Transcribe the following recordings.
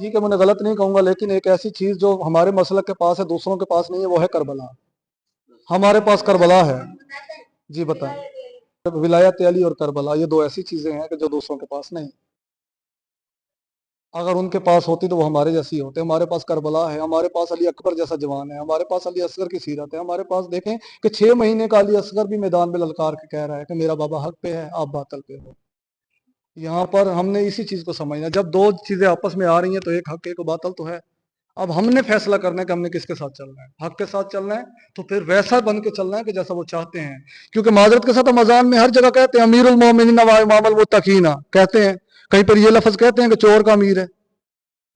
ٹھیک ہے میں غلط نہیں کہوں گا، لیکن ایک ایسی چیز جو ہمارے مسلک کے پاس ہے دوسروں کے پاس نہیں ہے، وہ ہے کربلا۔ ہمارے پاس کربلا ہے۔ جی بتائیں۔ ولایت علی اور کربلا یہ دو ایسی چیزیں ہیں کہ جو دوسروں کے پاس نہیں۔ اگر ان کے پاس ہوتی تو وہ ہمارے جیسی ہوتے۔ ہمارے پاس کربلا ہے، ہمارے پاس علی اکبر جیسا جوان ہے، ہمارے پاس علی اصغر کی سیرت ہے، ہمارے پاس دیکھیں کہ 6 مہینے کا علی اصغر بھی میدان میں للکار کے کہہ رہا ہے کہ میرا بابا حق پہ ہے، آپ باطل پہ ہو۔ یہاں پر ہم نے اسی چیز کو سمجھنا، جب دو چیزیں آپس میں آ رہی ہیں تو ایک حق ایک باطل تو ہے۔ اب ہم نے فیصلہ کرنا ہے کہ ہم نے کس کے ساتھ چلنا ہے، حق کے ساتھ چلنا ہے تو پھر ویسا بن کے چلنا ہے کہ جیسا وہ چاہتے ہیں۔ کیونکہ معذرت کے ساتھ ہم اذان میں ہر جگہ کہتے ہیں امیر المومنین و امام المتقین، کہتے ہیں کہیں پر یہ لفظ کہتے ہیں کہ چور کا امیر ہے،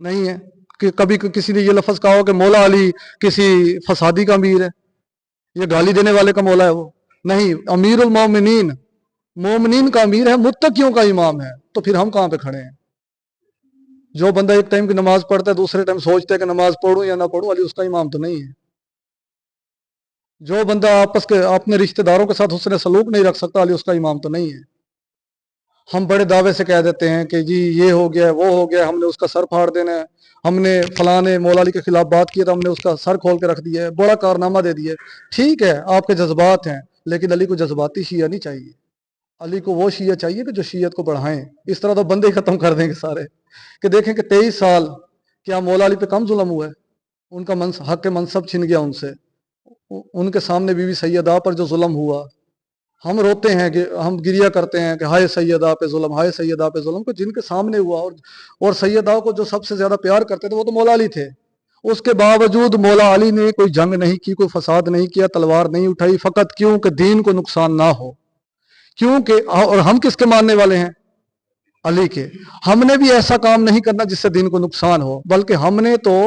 نہیں ہے کہ کبھی کسی نے یہ لفظ کہا ہو کہ مولا علی کسی فسادی کا امیر ہے، یہ گالی دینے والے کا مولا ہے وہ، نہیں، امیر المومنین مومنین کا امیر ہے، متقیوں کا امام ہے۔ تو پھر ہم کہاں پہ کھڑے ہیں؟ جو بندہ ایک ٹائم کی نماز پڑھتا ہے دوسرے ٹائم سوچتا ہے کہ نماز پڑھوں یا نہ پڑھوں، علی اس کا امام تو نہیں ہے۔ جو بندہ آپس کے اپنے رشتہ داروں کے ساتھ حسن سلوک نہیں رکھ سکتا، علی اس کا امام تو نہیں ہے۔ ہم بڑے دعوے سے کہہ دیتے ہیں کہ جی یہ ہو گیا وہ ہو گیا، ہم نے اس کا سر پھاڑ دینا ہے، ہم نے فلاں نے مولا علی کے خلاف بات کی تو ہم نے اس کا سر کھول کے رکھ دیا ہے، بڑا کارنامہ دے دیا ہے۔ ٹھیک ہے آپ کے جذبات ہیں، لیکن علی کو جذباتی شیعہ نہیں چاہیے۔ علی کو وہ شیعہ چاہیے کہ جو شیعت کو بڑھائیں۔ اس طرح تو بندے ہی ختم کر دیں گے سارے، کہ دیکھیں کہ 23 سال کیا مولا علی پہ کم ظلم ہوا ہے؟ ان کا حق کے منصب چھن گیا ان سے، ان کے سامنے بی بی سیدہ پر جو ظلم ہوا، ہم روتے ہیں کہ ہم گریہ کرتے ہیں کہ ہائے سیدہ پہ ظلم، ہائے سیدہ پہ ظلم، کہ جن کے سامنے ہوا۔ اور سیدہ کو جو سب سے زیادہ پیار کرتے تھے وہ تو مولا علی تھے، اس کے باوجود مولا علی نے کوئی جنگ نہیں کی، کوئی فساد نہیں کیا، تلوار نہیں اٹھائی، فقط کیوں کہ دین کو نقصان نہ ہو۔ کیونکہ اور ہم کس کے ماننے والے ہیں؟ علی کے۔ ہم نے بھی ایسا کام نہیں کرنا جس سے دین کو نقصان ہو، بلکہ ہم نے تو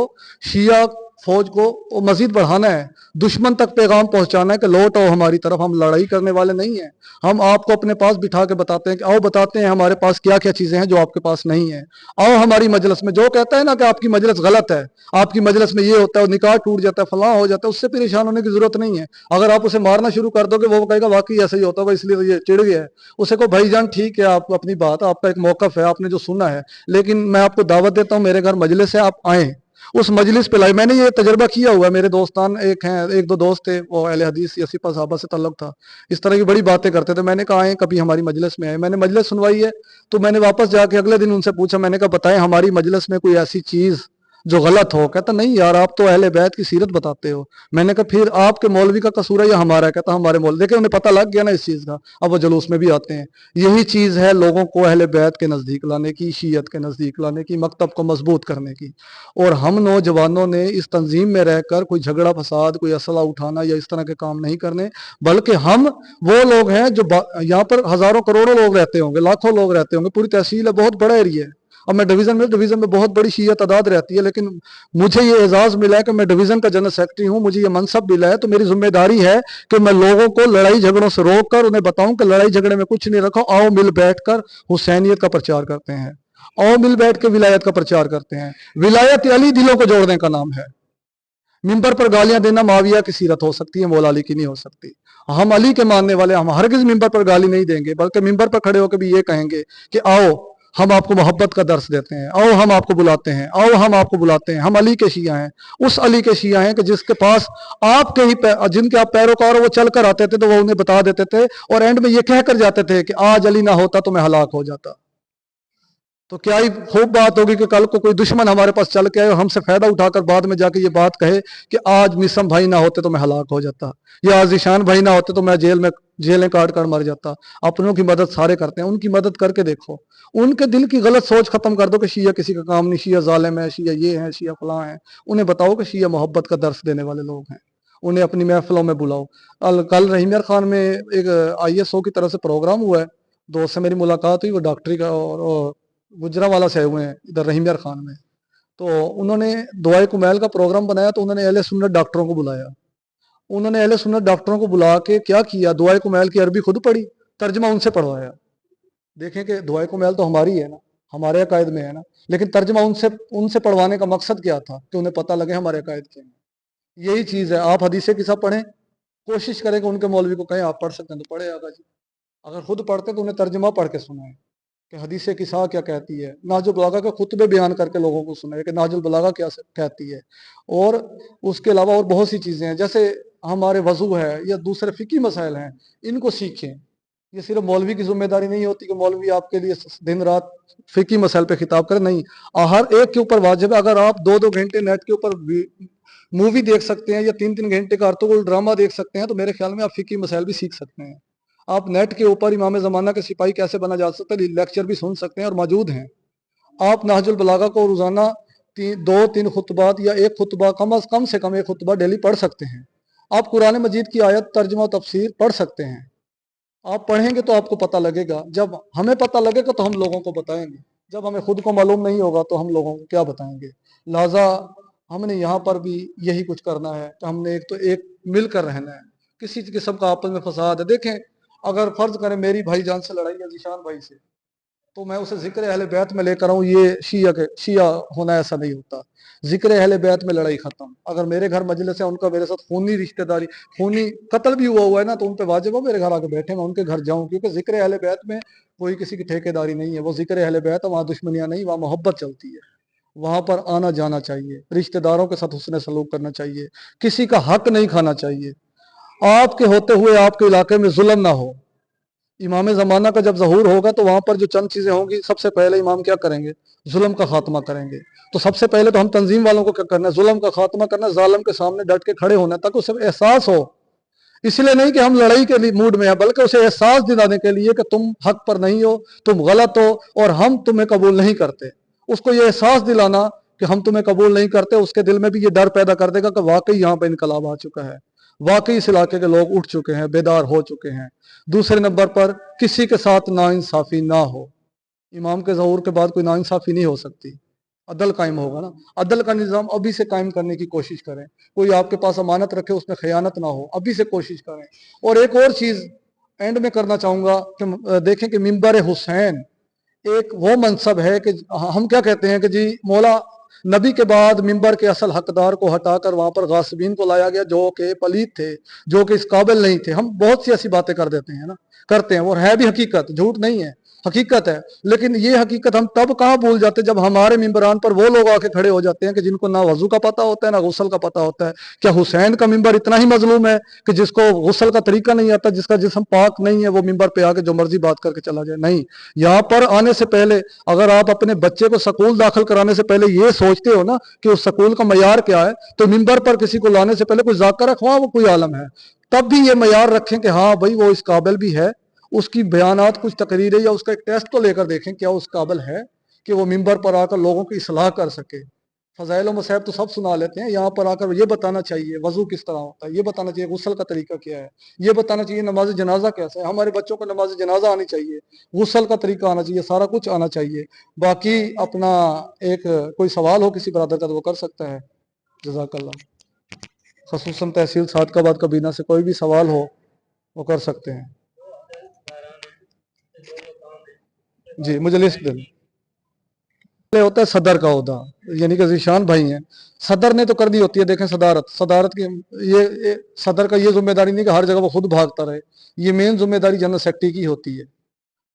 شیعہ فوج کو مزید بڑھانا ہے، دشمن تک پیغام پہنچانا ہے کہ لوٹ آؤ ہماری طرف، ہم لڑائی کرنے والے نہیں ہیں۔ ہم آپ کو اپنے پاس بٹھا کے بتاتے ہیں کہ آؤ بتاتے ہیں ہمارے پاس کیا کیا چیزیں ہیں جو آپ کے پاس نہیں ہیں۔ آؤ ہماری مجلس میں، جو کہتا ہے نا کہ آپ کی مجلس غلط ہے، آپ کی مجلس میں یہ ہوتا ہے، نکاح ٹوٹ جاتا ہے، فلاں ہو جاتا ہے، اس سے پریشان ہونے کی ضرورت نہیں ہے۔ اگر آپ اسے مارنا شروع کر دو گے وہ کہے گا واقعی ایسا ہی ہوتا ہوگا اس لیے تو یہ چڑ گیا ہے، اسے کو بھائی جان ٹھیک ہے آپ اپنی بات، آپ کا ایک موقف ہے، آپ نے جو سنا ہے، لیکن میں آپ کو دعوت دیتا ہوں میرے گھر مجلس ہے، آپ آئیں اس مجلس پہ لائے۔ میں نے یہ تجربہ کیا ہوا ہے، میرے دوستان ایک دو دوست تھے، وہ اہل حدیث یا سپہ صحابہ سے تعلق تھا، اس طرح کی بڑی باتیں کرتے تھے۔ میں نے کہا آئیں کبھی ہماری مجلس میں آئے، میں نے مجلس سنوائی ہے، تو میں نے واپس جا کے اگلے دن ان سے پوچھا، میں نے کہا بتائیں ہماری مجلس میں کوئی ایسی چیز جو غلط ہو؟ کہتا نہیں یار آپ تو اہل بیت کی سیرت بتاتے ہو۔ میں نے کہا پھر آپ کے مولوی کا قصور ہے یا ہمارا ہے؟ کہتا ہمارے مولوی۔ دیکھیں انہیں پتہ لگ گیا نا اس چیز کا، اب وہ جلوس میں بھی آتے ہیں۔ یہی چیز ہے لوگوں کو اہل بیت کے نزدیک لانے کی، شیعت کے نزدیک لانے کی، مکتب کو مضبوط کرنے کی۔ اور ہم نوجوانوں نے اس تنظیم میں رہ کر کوئی جھگڑا فساد، کوئی اسلحہ اٹھانا یا اس طرح کے کام نہیں کرنے، بلکہ ہم وہ لوگ ہیں جو یہاں پر ہزاروں کروڑوں لوگ رہتے ہوں گے، لاکھوں لوگ رہتے ہوں گے، پوری تحصیل ہے، بہت بڑا ایریا ہے۔ اب میں ڈویژن میں بہت بڑی شیعہ تعداد رہتی ہے، لیکن مجھے یہ اعزاز ملا ہے کہ میں ڈویژن کا جنرل سیکرٹری ہوں، مجھے یہ منصب ملا ہے، تو میری ذمہ داری ہے کہ میں لوگوں کو لڑائی جھگڑوں سے روک کر انہیں بتاؤں کہ لڑائی جھگڑے میں کچھ نہیں رکھو، آؤ مل بیٹھ کر حسینیت کا پرچار کرتے ہیں، آؤ مل بیٹھ کے ولایت کا پرچار کرتے ہیں۔ ولایت علی دلوں کو جوڑنے کا نام ہے۔ ممبر پر گالیاں دینا معاویہ کی سیرت ہو سکتی ہے، مولا علی کی نہیں ہو سکتی۔ ہم علی کے ماننے والے، ہم ہرگز ممبر پر گالی نہیں دیں گے، بلکہ ممبر پر کھڑے ہو کے بھی یہ کہیں گے کہ آؤ ہم آپ کو محبت کا درس دیتے ہیں، آؤ ہم آپ کو بلاتے ہیں، آؤ ہم آپ کو بلاتے ہیں۔ ہم علی کے شیعہ ہیں، اس علی کے شیعہ ہیں کہ جس کے پاس آپ کے ہی جن کے آپ پیروکار ہو، وہ چل کر آتے تھے تو وہ انہیں بتا دیتے تھے، اور اینڈ میں یہ کہہ کر جاتے تھے کہ آج علی نہ ہوتا تو میں ہلاک ہو جاتا۔ تو کیا ہی خوب بات ہوگی کہ کل کو کوئی دشمن ہمارے پاس چل کے آئے اور ہم سے فائدہ اٹھا کر بعد میں جا کے یہ بات کہے کہ آج مسم بھائی نہ ہوتے تو میں ہلاک ہو جاتا، یا ذیشان بھائی نہ ہوتے تو میں جیلیں کاٹ کر مر جاتا۔ اپنوں کی مدد سارے کرتے ہیں، ان کی مدد کر کے دیکھو، ان کے دل کی غلط سوچ ختم کر دو کہ شیعہ کسی کا کام نہیں، شیعہ ظالم ہے، شیعہ یہ ہیں، شیعہ فلاں ہیں۔ انہیں بتاؤ کہ شیعہ محبت کا درس دینے والے لوگ ہیں، انہیں اپنی محفلوں میں بلاؤ۔ کل رحیم یار خان میں ایک ISO کی طرف سے پروگرام ہوا ہے، دوست سے میری ملاقات ہوئی، وہ ڈاکٹری کا اور گجرانوالہ سے ہوئے ہیں ادھر رحیم یار خان میں، تو انہوں نے دعائے کمیل کا پروگرام بنایا، تو انہوں نے اہل سنت ڈاکٹروں کو بلایا۔ انہوں نے اہل سنت ڈاکٹروں کو بلا کے کیا کیا، دعائے کمیل کی عربی خود پڑھی، ترجمہ ان سے پڑھوایا۔ دیکھیں کہ دعائے کمیل تو ہماری ہے نا، ہمارے عقائد میں ہے نا، لیکن ترجمہ ان سے پڑھوانے کا مقصد کیا تھا کہ انہیں پتہ لگے ہمارے عقائد کیا ہیں۔ یہی چیز ہے، آپ حدیث قصہ پڑھیں، کوشش کریں کہ ان کے مولوی کو کہیں آپ پڑھ سکتے ہیں تو پڑھے آقا جی، اگر خود پڑھتے تو انہیں ترجمہ پڑھ کے سنائیں۔ کہ حدیث قصا کیا کہتی ہے، نہج البلاغہ کے خطبے بیان کر کے لوگوں کو سنائے کہ نہج البلاغہ کیا کہتی ہے، اور اس کے علاوہ اور بہت سی چیزیں ہیں، جیسے ہمارے وضو ہے یا دوسرے فقہی مسائل ہیں، ان کو سیکھیں۔ یہ صرف مولوی کی ذمہ داری نہیں ہوتی کہ مولوی آپ کے لیے دن رات فقہی مسائل پہ خطاب کرے، نہیں، ہر ایک کے اوپر واجب ہے۔ اگر آپ 2 گھنٹے نیٹ کے اوپر مووی دیکھ سکتے ہیں یا 3 گھنٹے کا ارطغرل ڈرامہ دیکھ سکتے ہیں، تو میرے خیال میں آپ فقہی مسائل بھی سیکھ سکتے ہیں۔ آپ نیٹ کے اوپر امام زمانہ کے سپاہی کیسے بنا جا سکتا ہے لیکچر بھی سن سکتے ہیں اور موجود ہیں۔ آپ نہج البلاغہ کو روزانہ 2-3 خطبات یا ایک خطبہ، کم سے کم ایک خطبہ ڈیلی پڑھ سکتے ہیں۔ آپ قرآن مجید کی آیت ترجمہ و تفسیر پڑھ سکتے ہیں۔ آپ پڑھیں گے تو آپ کو پتہ لگے گا، جب ہمیں پتہ لگے گا تو ہم لوگوں کو بتائیں گے، جب ہمیں خود کو معلوم نہیں ہوگا تو ہم لوگوں کو کیا بتائیں گے۔ لہٰذا ہم نے یہاں پر بھی یہی کچھ کرنا ہے کہ ہم نے ایک مل کر رہنا ہے، کسی قسم کا آپس میں فساد ہے۔ دیکھیں، اگر فرض کریں میری بھائی جان سے لڑائی ہے، ذیشان بھائی سے، تو میں اسے ذکر اہل بیت میں لے کر آؤں، یہ شیعہ ہونا ایسا نہیں ہوتا۔ ذکر اہل بیت میں لڑائی ختم۔ اگر میرے گھر مجلس ہے، ان کا میرے ساتھ خونی رشتہ داری، خونی قتل بھی ہوا ہے نا، تو ان پہ واجب ہو میرے گھر آ کے بیٹھے، میں ان کے گھر جاؤں، کیونکہ ذکر اہل بیت میں کوئی کسی کی ٹھیکے داری نہیں ہے۔ وہ ذکر اہل بیت ہے، وہاں دشمنیاں نہیں، وہاں محبت چلتی ہے، وہاں پر آنا جانا چاہیے، رشتہ داروں کے ساتھ حسن سلوک کرنا چاہیے، کسی کا حق نہیں کھانا چاہیے، آپ کے ہوتے ہوئے آپ کے علاقے میں ظلم نہ ہو۔ امام زمانہ کا جب ظہور ہوگا تو وہاں پر جو چند چیزیں ہوں گی، سب سے پہلے امام کیا کریں گے؟ ظلم کا خاتمہ کریں گے۔ تو سب سے پہلے تو ہم تنظیم والوں کو کیا کرنا ہے؟ ظلم کا خاتمہ کرنا ہے، ظالم کے سامنے ڈٹ کے کھڑے ہونا ہے، تاکہ اسے احساس ہو، اس لیے نہیں کہ ہم لڑائی کے لیے موڈ میں ہیں، بلکہ اسے احساس دلانے کے لیے کہ تم حق پر نہیں ہو، تم غلط ہو، اور ہم تمہیں قبول نہیں کرتے۔ اس کو یہ احساس دلانا کہ ہم تمہیں قبول نہیں کرتے، اس کے دل میں بھی یہ ڈر پیدا کر دے گا کہ واقعی یہاں پہ انقلاب آ چکا ہے، واقعی اس علاقے کے لوگ اٹھ چکے ہیں، بیدار ہو چکے ہیں۔ دوسرے نمبر پر کسی کے ساتھ ناانصافی نہ ہو۔ امام کے ظہور کے بعد کوئی ناانصافی نہیں ہو سکتی، عدل قائم ہوگا نا۔ عدل کا نظام ابھی سے قائم کرنے کی کوشش کریں، کوئی آپ کے پاس امانت رکھے اس میں خیانت نہ ہو، ابھی سے کوشش کریں۔ اور ایک اور چیز اینڈ میں کرنا چاہوں گا کہ دیکھیں کہ منبر حسین ایک وہ منصب ہے کہ ہم کیا کہتے ہیں کہ جی مولا نبی کے بعد منبر کے اصل حقدار کو ہٹا کر وہاں پر غاصبین کو لایا گیا، جو کہ پلید تھے، جو کہ اس قابل نہیں تھے۔ ہم بہت سی ایسی باتیں کر دیتے ہیں نا، کرتے ہیں، اور ہے بھی حقیقت، جھوٹ نہیں ہے، حقیقت ہے۔ لیکن یہ حقیقت ہم تب کہاں بھول جاتے جب ہمارے ممبران پر وہ لوگ آ کے کھڑے ہو جاتے ہیں کہ جن کو نہ وضو کا پتہ ہوتا ہے، نہ غسل کا پتہ ہوتا ہے۔ کیا حسین کا ممبر اتنا ہی مظلوم ہے کہ جس کو غسل کا طریقہ نہیں آتا، جس کا جسم پاک نہیں ہے، وہ ممبر پہ آ کے جو مرضی بات کر کے چلا جائے؟ نہیں، یہاں پر آنے سے پہلے اگر آپ اپنے بچے کو سکول داخل کرانے سے پہلے یہ سوچتے ہو نا کہ اس سکول کا معیار کیا ہے، تو ممبر پر کسی کو لانے سے پہلے کوئی ذاکر رکھواں، وہ کوئی عالم ہے، تب بھی یہ معیار رکھیں کہ ہاں بھائی وہ اس قابل بھی ہے، اس کی بیانات کچھ تقریریں یا اس کا ایک ٹیسٹ تو لے کر دیکھیں کیا اس قابل ہے کہ وہ ممبر پر آ کر لوگوں کی اصلاح کر سکے۔ فضائل و مصائب تو سب سنا لیتے ہیں، یہاں پر آ کر یہ بتانا چاہیے وضو کس طرح ہوتا ہے، یہ بتانا چاہیے غسل کا طریقہ کیا ہے، یہ بتانا چاہیے نماز جنازہ کیسا ہے، ہمارے بچوں کو نماز جنازہ آنی چاہیے، غسل کا طریقہ آنا چاہیے، سارا کچھ آنا چاہیے۔ باقی اپنا ایک کوئی سوال ہو کسی برادر کا تو وہ کر سکتا ہے۔ جزاک اللہ۔ خصوصاً تحصیل صادقہ کابینہ سے کوئی بھی سوال ہو وہ کر سکتے ہیں۔ جی مجھے لسٹ دیں۔ ہوتا ہے صدر کا عہدہ، یعنی کہ ذیشان بھائی ہیں، صدر نے تو کرنی ہوتی ہے۔ دیکھیں صدارت کی یہ صدر کا یہ ذمہ داری نہیں کہ ہر جگہ وہ خود بھاگتا رہے، یہ مین ذمہ داری جنرل سیکرٹری کی ہوتی ہے۔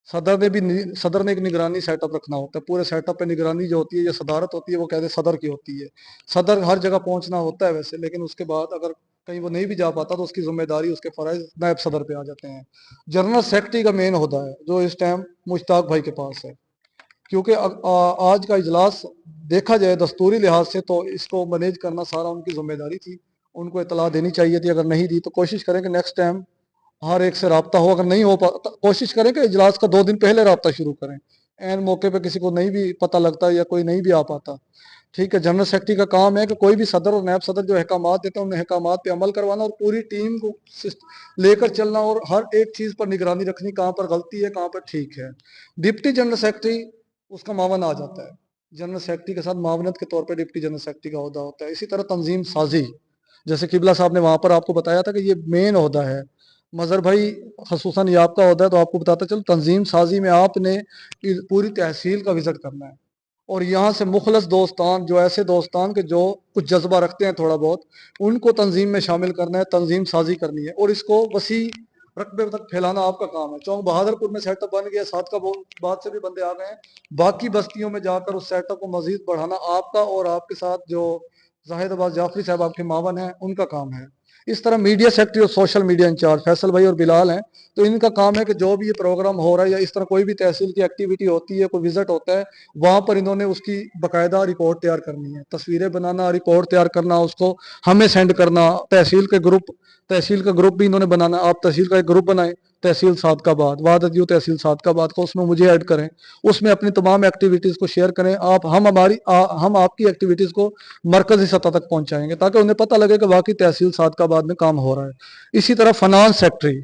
صدر نے ایک نگرانی سیٹ اپ رکھنا ہوتا ہے، پورے سیٹ اپ پہ نگرانی جو ہوتی ہے، یہ صدارت ہوتی ہے، وہ کہتے ہیں صدر کی ہوتی ہے۔ صدر ہر جگہ پہنچنا ہوتا ہے ویسے، لیکن اس کے بعد اگر کہیں وہ نہیں بھی جا پاتا تو اس کی ذمہ داری، اس کے فرائض نائب صدر پہ آ جاتے ہیں۔ جنرل سیکرٹری کا مین عہدہ ہے جو اس ٹائم مشتاق بھائی کے پاس ہے، کیونکہ آج کا اجلاس دیکھا جائے دستوری لحاظ سے تو اس کو مینیج کرنا سارا ان کی ذمہ داری تھی، ان کو اطلاع دینی چاہیے تھی، اگر نہیں دی تو کوشش کریں کہ نیکسٹ ٹائم ہر ایک سے رابطہ ہو، اگر نہیں ہو پاتا کوشش کریں کہ اجلاس کا 2 دن پہلے رابطہ شروع کریں، عین موقع پہ کسی کو نہیں بھی پتہ لگتا یا کوئی نہیں بھی آ پاتا۔ ٹھیک ہے، جنرل سیکرٹری کا کام ہے کہ کوئی بھی صدر اور نائب صدر جو احکامات دیتے ہیں ان احکامات پہ عمل کروانا اور پوری ٹیم کو لے کر چلنا، اور ہر ایک چیز پر نگرانی رکھنی، کہاں پر غلطی ہے کہاں پر ٹھیک ہے۔ ڈپٹی جنرل سیکرٹری اس کا معاون آ جاتا ہے، جنرل سیکرٹری کے ساتھ معاونت کے طور پہ ڈپٹی جنرل سیکرٹری کا عہدہ ہوتا ہے۔ اسی طرح تنظیم سازی، جیسے قبلہ صاحب نے وہاں پر آپ کو بتایا تھا کہ یہ مین عہدہ ہے، مظہر بھائی خصوصاً یہ آپ کا عہدہ ہے تو آپ کو بتاتا چلو، تنظیم سازی میں آپ نے پوری تحصیل کا وزٹ کرنا ہے، اور یہاں سے مخلص دوستان، جو ایسے دوستان کہ جو کچھ جذبہ رکھتے ہیں تھوڑا بہت، ان کو تنظیم میں شامل کرنا ہے، تنظیم سازی کرنی ہے، اور اس کو وسیع रकबे तक फैलाना आपका काम है। चौक बहादुरपुर में सेटअप बन गया, साथ का बाद से भी बंदे आ गए हैं, बाकी बस्तियों में जाकर उस सेटअप को मजीद बढ़ाना आपका और आपके साथ जो जाहिद अब्बास जाफरी साहब आपके मावन हैं उनका काम है। इस तरह मीडिया सेक्रेटरी और सोशल मीडिया इंचार्ज फैसल भाई और बिलाल हैं, तो इनका काम है कि जो भी ये प्रोग्राम हो रहा है या इस तरह कोई भी तहसील की एक्टिविटी होती है, कोई विजिट होता है, वहां पर इन्होंने उसकी बाकायदा रिपोर्ट तैयार करनी है, तस्वीरें बनाना, रिपोर्ट तैयार करना, उसको हमें सेंड करना। तहसील का ग्रुप भी इन्होंने बनाना। आप तहसील का एक ग्रुप बनाएं, तहसील सादकाबाद, वाददियो तहसील सादकाबाद को, उसमें मुझे ऐड करें, उसमें अपनी तमाम एक्टिविटीज़ को शेयर करें आप। हम आपकी एक्टिविटीज़ को मरकजी सतह तक पहुंचाएंगे ताकि उन्हें पता लगे कि वाकई तहसील सादकाबाद में काम हो रहा है। इसी तरह फाइनेंस सेक्रेटरी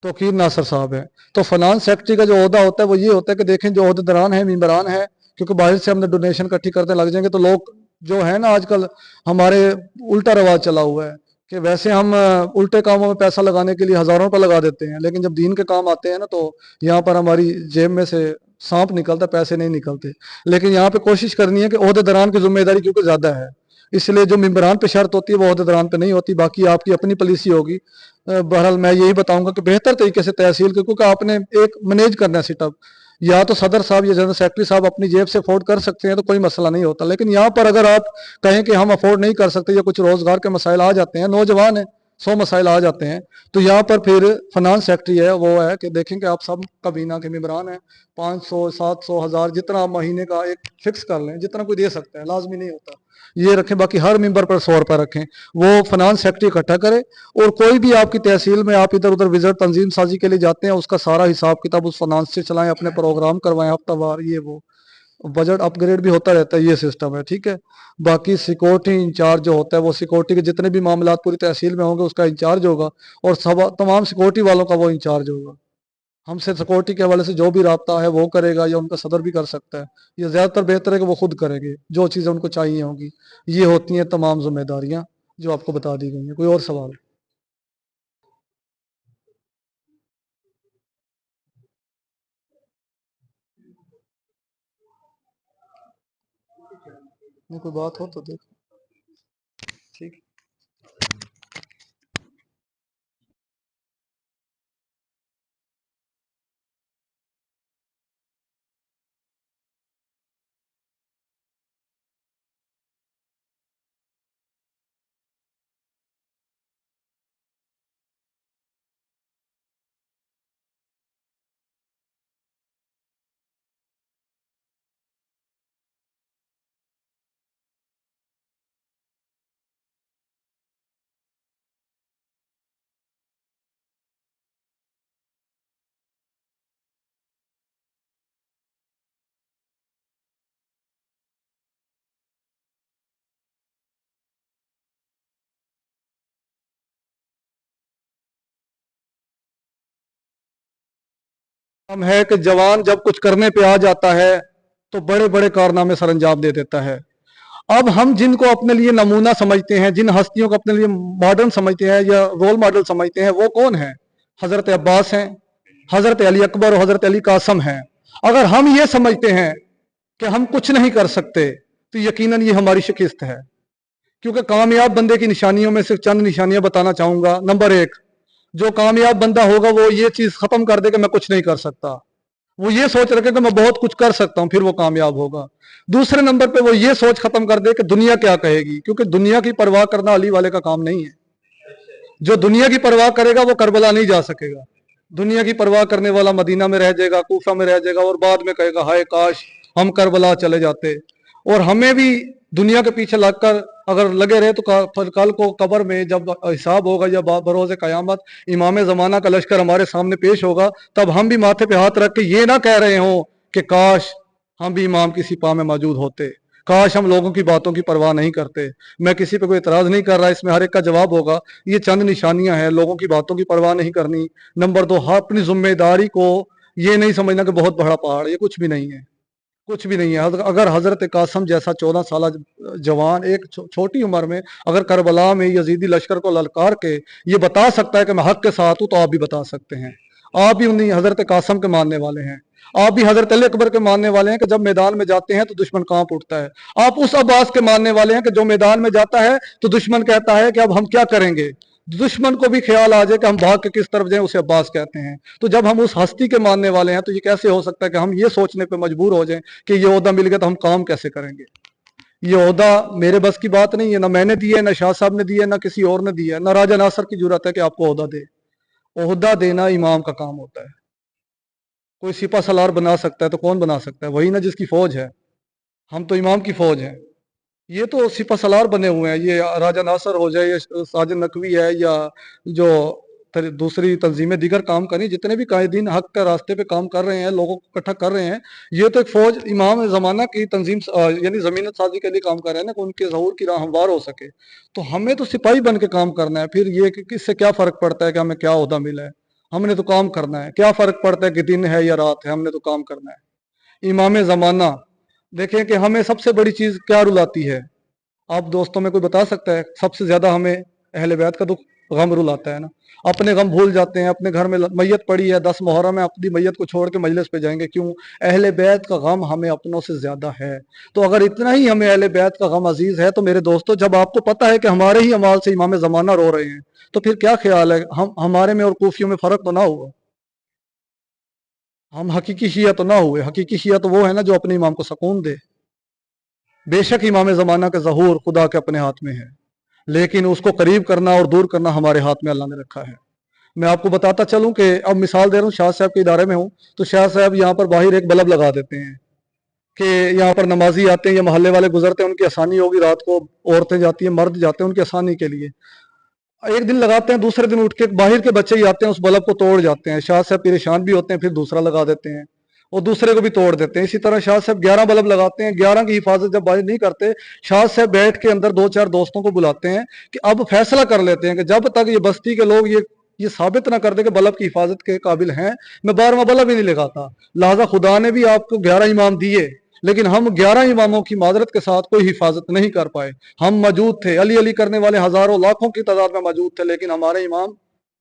तौकीर नासर साहब है, तो फाइनेंस सेक्रेटरी का जो ओहदा होता है वो ये होता है कि देखें जो ओहदेदारान हैं, मेंबरान हैं, क्योंकि बाहर से हमने डोनेशन इकट्ठी करने लग जाएंगे तो लोग जो है ना, आजकल हमारे उल्टा रवाज चला हुआ है कि वैसे हम उल्टे कामों में पैसा लगाने के लिए हजारों रुपये लगा देते हैं, लेकिन जब दीन के काम आते हैं ना तो यहाँ पर हमारी जेब में से सांप निकलता, पैसे नहीं निकलते। लेकिन यहाँ पे कोशिश करनी है कि ओहदेदारान की जिम्मेदारी क्योंकि ज़्यादा है, इसलिए जो मेंबरान पे शर्त होती है वो ओहदेदारान पे नहीं होती, बाकी आपकी अपनी पॉलिसी होगी। बहरहाल मैं यही बताऊंगा कि बेहतर तरीके से तहसील के, क्योंकि आपने एक मैनेज करना है सेटअप, या तो सदर साहब या जनरल सेक्रेटरी साहब अपनी जेब से अफोर्ड कर सकते हैं तो कोई मसला नहीं होता, लेकिन यहाँ पर अगर आप कहें कि हम अफोर्ड नहीं कर सकते या कुछ रोजगार के मसाइल आ जाते हैं, नौजवान है, 100 मसाइल आ जाते हैं, तो यहाँ पर फिर फाइनेंस सेक्रेटरी है वो है कि देखें कि आप सब कबीना के मेंबरान हैं, 500 700 1000 जितना आप महीने का एक फिक्स कर लें, जितना कोई दे सकता है, लाजमी नहीं होता, ये रखें, बाकी हर मेंबर पर 100 रुपये रखें, वो फाइनेंस सेक्रेटरी इकट्ठा करे। और कोई भी आपकी तहसील में आप इधर उधर विजिट तंजीम साजी के लिए जाते हैं, उसका सारा हिसाब किताब उस फाइनेंस से चलाएं, अपने प्रोग्राम करवाएं हफ्तावार, ये वो बजट अपग्रेड भी होता रहता है, ये सिस्टम है, ठीक है। बाकी सिक्योरिटी इंचार्ज जो होता है वो सिक्योरिटी के जितने भी मामला पूरी तहसील में होंगे उसका इंचार्ज होगा, और सब तमाम सिक्योरिटी वालों का वो इंचार्ज होगा। हमसे सिक्योरिटी के हवाले से जो भी राब्ता है वो करेगा, या उनका सदर भी कर सकता है, ये ज़्यादातर बेहतर है कि वो खुद करेंगे जो चीज़ें उनको चाहिए होंगी। ये होती हैं तमाम जिम्मेदारियां जो आपको बता दी गई हैं। कोई और सवाल? नहीं, कोई बात हो तो देखो, ठीक। हम है कि जवान जब कुछ करने पे आ जाता है तो बड़े बड़े कारनामे सर अंजाम दे देता है। अब हम जिनको अपने लिए नमूना समझते हैं, जिन हस्तियों को अपने लिए मॉडर्न समझते हैं या रोल मॉडल समझते हैं, वो कौन है? हजरत अब्बास हैं, हजरत अली अकबर और हजरत अली कासम हैं। अगर हम ये समझते हैं कि हम कुछ नहीं कर सकते तो यकीनन ये हमारी शिकस्त है, क्योंकि कामयाब बंदे की निशानियों में सिर्फ चंद निशानियां बताना चाहूंगा। नंबर एक, जो कामयाब बंदा होगा वो ये चीज खत्म कर दे कि मैं कुछ नहीं कर सकता, वो ये सोच रखे कि मैं बहुत कुछ कर सकता हूं, फिर वो कामयाब होगा। दूसरे नंबर पे वो ये सोच खत्म कर दे कि दुनिया क्या कहेगी, क्योंकि दुनिया की परवाह करना अली वाले का काम नहीं है। जो दुनिया की परवाह करेगा वो करबला नहीं जा सकेगा। दुनिया की परवाह करने वाला मदीना में रह जाएगा, कूफा में रह जाएगा, और बाद में कहेगा हाय काश हम करबला चले जाते। और हमें भी दुनिया के पीछे लगकर अगर लगे रहे तो कल को कब्र में जब हिसाब होगा या बरोज़ क़यामत इमाम ज़माना का लश्कर हमारे सामने पेश होगा, तब हम भी माथे पे हाथ रख के ये ना कह रहे हों कि काश हम भी इमाम की सिपा में मौजूद होते, काश हम लोगों की बातों की परवाह नहीं करते। मैं किसी पे कोई इतराज़ नहीं कर रहा, इसमें हर एक का जवाब होगा। ये चंद निशानियां हैं, लोगों की बातों की परवाह नहीं करनी। नंबर दो, अपनी जिम्मेदारी को ये नहीं समझना कि बहुत बड़ा पहाड़, ये कुछ भी नहीं है, कुछ भी नहीं है। अगर हजरत कासम जैसा 14 साल जवान एक छोटी उम्र में अगर करबला में यजीदी लश्कर को ललकार के ये बता सकता है कि मैं हक के साथ हूं, तो आप भी बता सकते हैं। आप भी उन्हीं हजरत कासम के मानने वाले हैं, आप भी हजरत अली अकबर के मानने वाले हैं कि जब मैदान में जाते हैं तो दुश्मन कांप उठता है। आप उस अब्बास के मानने वाले हैं कि जो मैदान में जाता है तो दुश्मन कहता है कि अब हम क्या करेंगे, दुश्मन को भी ख्याल आ जाए कि हम भाग के किस तरफ जाएं, उसे अब्बास कहते हैं। तो जब हम उस हस्ती के मानने वाले हैं तो ये कैसे हो सकता है कि हम ये सोचने पे मजबूर हो जाएं कि ये ओहदा मिल गया तो हम काम कैसे करेंगे। ये ओहदा मेरे बस की बात नहीं है, ना मैंने दिया है, ना शाह साहब ने दिया है, ना किसी और ने दिया है, ना राजा नासर की जरूरत है कि आपको ओहदा दे। ओहदा देना इमाम का काम होता है। कोई सिपा सलार बना सकता है तो कौन बना सकता है? वही ना जिसकी फौज है। हम तो इमाम की फौज हैं। ये तो सिपा सलार बने हुए हैं, ये राजा नासर हो जाए, या साजिद नकवी है, या जो दूसरी तंजीमें दीगर काम करें, जितने भी कायदीन हक के रास्ते पे काम कर रहे हैं, लोगों को इकट्ठा कर रहे हैं, ये तो एक फौज इमाम ज़माना की तंजीम यानी ज़मीनत साजी के लिए काम कर रहे हैं ना, कि उनके ज़हूर की राह हमवार हो सके। तो हमें तो सिपाही बन के काम करना है। फिर ये कि इससे क्या फ़र्क पड़ता है कि हमें क्या ओहदा मिला है, हमने तो काम करना है। क्या फ़र्क पड़ता है कि दिन है या रात है, हमने तो काम करना है। इमाम ज़माना देखें कि हमें सबसे बड़ी चीज़ क्या रुलाती है। आप दोस्तों में कोई बता सकता है सबसे ज्यादा हमें अहले बैत का दुख गम रुलाता है ना। अपने गम भूल जाते हैं। अपने घर में मैयत पड़ी है, 10 मुहर्रम में अपनी मैयत को छोड़ के मजलिस पे जाएंगे, क्यों? अहले बैत का गम हमें अपनों से ज्यादा है। तो अगर इतना ही हमें अहले बैत का गम अजीज है, तो मेरे दोस्तों, जब आपको पता है कि हमारे ही अमाल से इमाम ज़माना रो रहे हैं, तो फिर क्या ख्याल है हम हमारे में और कूफियों में फर्क तो ना हुआ? हम हकीकी शिया तो ना हुए। हकीकी शिया तो वो है ना जो अपने इमाम को सुकून दे। बेशक इमाम ज़माना का ज़हूर खुदा के अपने हाथ में है, लेकिन उसको करीब करना और दूर करना हमारे हाथ में अल्लाह ने रखा है। मैं आपको बताता चलूं कि अब मिसाल दे रहा हूँ, शाह साहब के इदारे में हूँ, तो शाह साहब यहाँ पर बाहर एक बल्ब लगा देते हैं कि यहाँ पर नमाजी आते हैं या मोहल्ले वाले गुजरते हैं, उनकी आसानी होगी। रात को औरतें जाती हैं, मर्द जाते हैं उनकी आसानी के लिए। एक दिन लगाते हैं, दूसरे दिन उठ के बाहर के बच्चे ही आते हैं, उस बल्ब को तोड़ जाते हैं। शाह साहब परेशान भी होते हैं, फिर दूसरा लगा देते हैं और दूसरे को भी तोड़ देते हैं। इसी तरह शाह साहब 11 बल्ब लगाते हैं। 11 की हिफाजत जब बाहर नहीं करते, शाह साहब बैठ के अंदर 2-4 दोस्तों को बुलाते हैं कि अब फैसला कर लेते हैं कि जब तक ये बस्ती के लोग ये साबित ना कर दे कि बल्ब की हिफाजत के काबिल हैं, मैं 12वां बल्ब ही नहीं लगाता। लिहाजा खुदा ने भी आपको 11 इमाम दिए, लेकिन हम 11 इमामों की माजरत के साथ कोई हिफाजत नहीं कर पाए। हम मौजूद थे, अली अली करने वाले हजारों लाखों की तादाद में मौजूद थे, लेकिन हमारे इमाम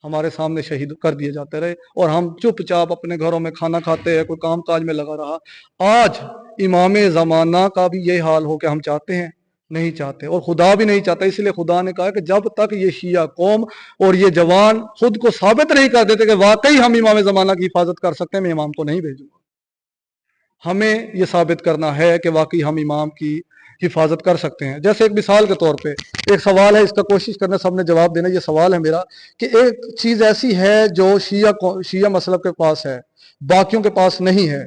हमारे सामने शहीद कर दिए जाते रहे और हम चुपचाप अपने घरों में खाना खाते हैं, कोई काम काज में लगा रहा। आज इमाम ज़माना का भी ये हाल हो कि हम चाहते हैं? नहीं चाहते, और खुदा भी नहीं चाहता। इसलिए खुदा ने कहा कि जब तक ये शिया कौम और ये जवान खुद को साबित नहीं कर देते कि वाकई हम इमाम ज़माना की हिफाजत कर सकते हैं, मैं इमाम को नहीं भेजूंगा। हमें ये साबित करना है कि वाकई हम इमाम की हिफाजत कर सकते हैं। जैसे एक मिसाल के तौर पे एक सवाल है, इसका कोशिश करना सबने जवाब देना। ये सवाल है मेरा कि एक चीज़ ऐसी है जो शिया मसलब के पास है, बाकियों के पास नहीं है।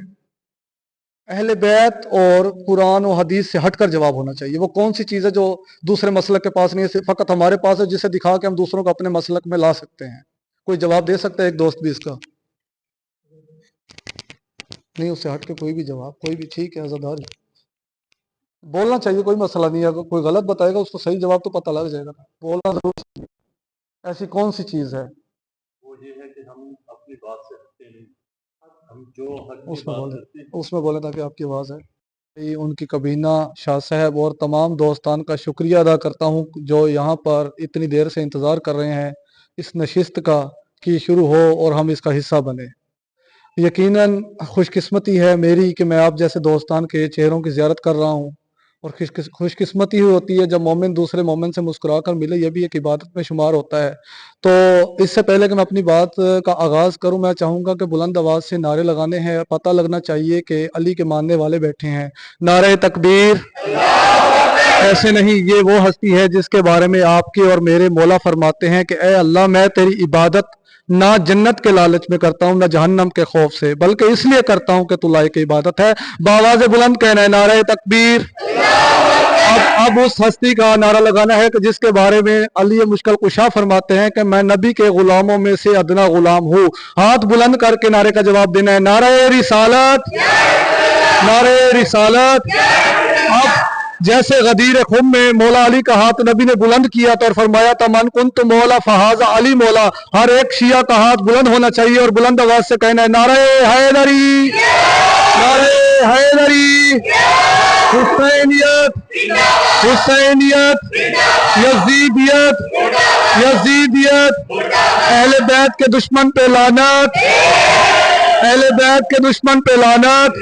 अहले बैत और कुरान और हदीस से हटकर जवाब होना चाहिए। वो कौन सी चीज़ है जो दूसरे मसलक के पास नहीं है, फ़कत हमारे पास है, जिसे दिखा के हम दूसरों को अपने मसलक में ला सकते हैं? कोई जवाब दे सकता है? एक दोस्त भी इसका नहीं, उससे हट के कोई भी जवाब, कोई भी ठीक है। आज़ादार बोलना चाहिए, कोई मसला नहीं है। अगर कोई गलत बताएगा उसको सही जवाब तो पता लग जाएगा। बोलना जरूर चाहिए। ऐसी कौन सी चीज़ है? वो ये है कि हम अपनी बात से हटते नहीं। हम जो हक की उसमें बात बोले, करते हैं, उसमें बोले ताकि आपकी आवाज़ है। उनकी कबीना शाह साहब और तमाम दोस्तान का शुक्रिया अदा करता हूँ जो यहाँ पर इतनी देर से इंतज़ार कर रहे हैं इस नशिस्त का कि शुरू हो और हम इसका हिस्सा बने। यकीनन खुशकिस्मती है मेरी कि मैं आप जैसे दोस्तान के चेहरों की ज़ियारत कर रहा हूँ, और खुशकिस्मती ही होती है जब मोमिन दूसरे मोमिन से मुस्कुरा कर मिले। यह भी एक इबादत में शुमार होता है। तो इससे पहले कि मैं अपनी बात का आगाज़ करूं, मैं चाहूँगा कि बुलंद आवाज़ से नारे लगाने हैं। पता लगना चाहिए कि अली के मानने वाले बैठे हैं। नारे तकबीर! ऐसे नहीं, ये वो हस्ती है जिसके बारे में आपके और मेरे मौला फरमाते हैं कि ए अल्लाह, मैं तेरी इबादत ना जन्नत के लालच में करता हूँ, ना जहन्नम के खौफ से, बल्कि इसलिए करता हूँ कि तू लायक इबादत है। बावाज़ बुलंद कहना है नारे तकबीर। अब उस हस्ती का नारा लगाना है कि जिसके बारे में अली मुश्किल कुशा फरमाते हैं कि मैं नबी के गुलामों में से अदना गुलाम हूँ। हाथ बुलंद करके नारे का जवाब देना है। नारे रिसालत, नारे रिसालत। अब जैसे गदीर खुम में मौला अली का हाथ नबी ने बुलंद किया तो और फरमाया था मन कुंत मौला फहाजा अली मौला, हर एक शिया का हाथ बुलंद होना चाहिए और बुलंद आवाज से कहना है नारे हैदरी, नारे हैदरी। हुसैनियत, हुसैनियत, यजीदियत, यजीदियत। अहले बैत के दुश्मन पे लानत, अहले बैत के दुश्मन पे लानत।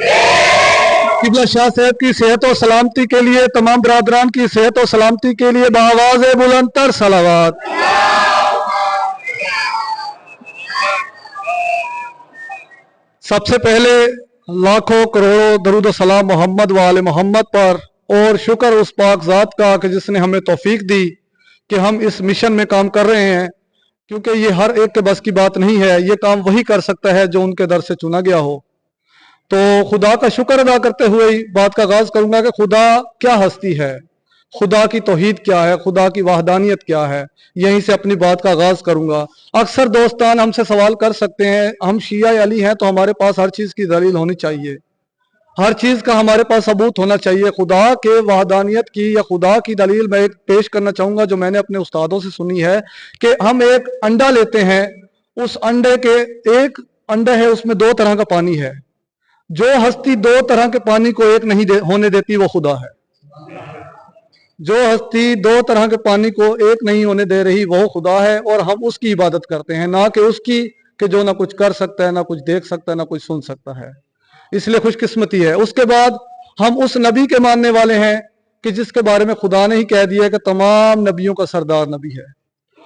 किबला शाह साहब की सेहत और सलामती के लिए, तमाम बरादरान की सेहत और सलामती के लिए बावाज़ बुलंद तर सलावत। सबसे पहले लाखों करोड़ों दरूद सलाम मोहम्मद वाले मोहम्मद पर, और शुक्र उस पाक ज़ात का कि जिसने हमें तौफीक दी कि हम इस मिशन में काम कर रहे हैं, क्योंकि ये हर एक के बस की बात नहीं है। ये काम वही कर सकता है जो उनके दर से चुना गया हो। तो खुदा का शुक्र अदा करते हुए ही बात का आगाज करूंगा कि खुदा क्या हस्ती है, खुदा की तौहीद क्या है, खुदा की वहदानियत क्या है। यहीं से अपनी बात का आगाज करूंगा। अक्सर दोस्तान हमसे सवाल कर सकते हैं, हम शिया अली हैं तो हमारे पास हर चीज़ की दलील होनी चाहिए, हर चीज़ का हमारे पास सबूत होना चाहिए। खुदा के वहदानियत की या खुदा की दलील मैं एक पेश करना चाहूँगा जो मैंने अपने उस्तादों से सुनी है कि हम एक अंडा लेते हैं, उस अंडे के एक अंडा है, उसमें दो तरह का पानी है। जो हस्ती दो तरह के पानी को एक नहीं होने देती वो खुदा है। जो हस्ती दो तरह के पानी को एक नहीं होने दे रही वो खुदा है, और हम उसकी इबादत करते हैं, ना कि उसकी कि जो ना कुछ कर सकता है, ना कुछ देख सकता है, ना कुछ सुन सकता है। इसलिए खुशकिस्मती है। उसके बाद हम उस नबी के मानने वाले हैं कि जिसके बारे में खुदा ने ही कह दिया कि तमाम नबियों का सरदार नबी है,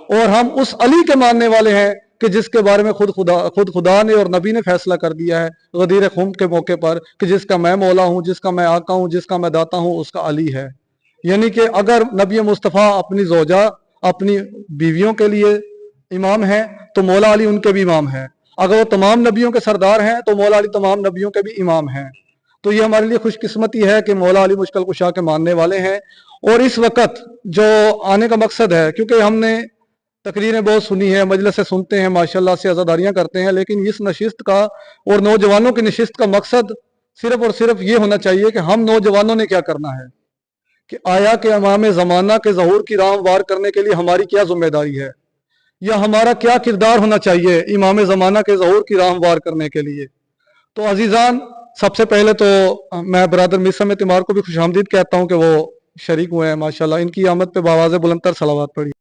और हम उस अली के मानने वाले हैं कि जिसके बारे में खुद खुदा ने और नबी ने फैसला कर दिया है गदीर खुम के मौके पर कि जिसका मैं मौला हूँ, जिसका मैं आका हूँ, जिसका मैं दाता हूँ, उसका अली है। यानी कि अगर नबी मुस्तफ़ा अपनी ज़ौजा, अपनी बीवियों के लिए इमाम है तो मौला अली उनके भी इमाम हैं। अगर वो तमाम नबियों के सरदार हैं तो मौला अली तमाम नबियों के भी इमाम हैं। तो ये हमारे लिए खुशकिस्मती है कि मौला अली मुश्किल कुशा के मानने वाले हैं। और इस वक्त जो आने का मकसद है, क्योंकि हमने तकरीरें बहुत सुनी है, मजलिस से सुनते हैं, माशाल्लाह से अज़ादारियाँ करते हैं, लेकिन इस नशिस्त का और नौजवानों की नशिस्त का मकसद सिर्फ और सिर्फ ये होना चाहिए कि हम नौजवानों ने क्या करना है, कि आया कि इमाम ज़माना के ज़हूर की राह वार करने के लिए हमारी क्या जिम्मेदारी है, या हमारा क्या किरदार होना चाहिए इमाम ज़माना के ज़हूर की राह वार करने के लिए। तो अजीज़ान, सबसे पहले तो मैं बरादर मिर्ज़ा में तिमार को भी खुशामदीद कहता हूँ कि वो शरीक हुए हैं। माशाल्लाह, इनकी आमद पे बावाज़ बुलंदतर सलावत पढ़ी।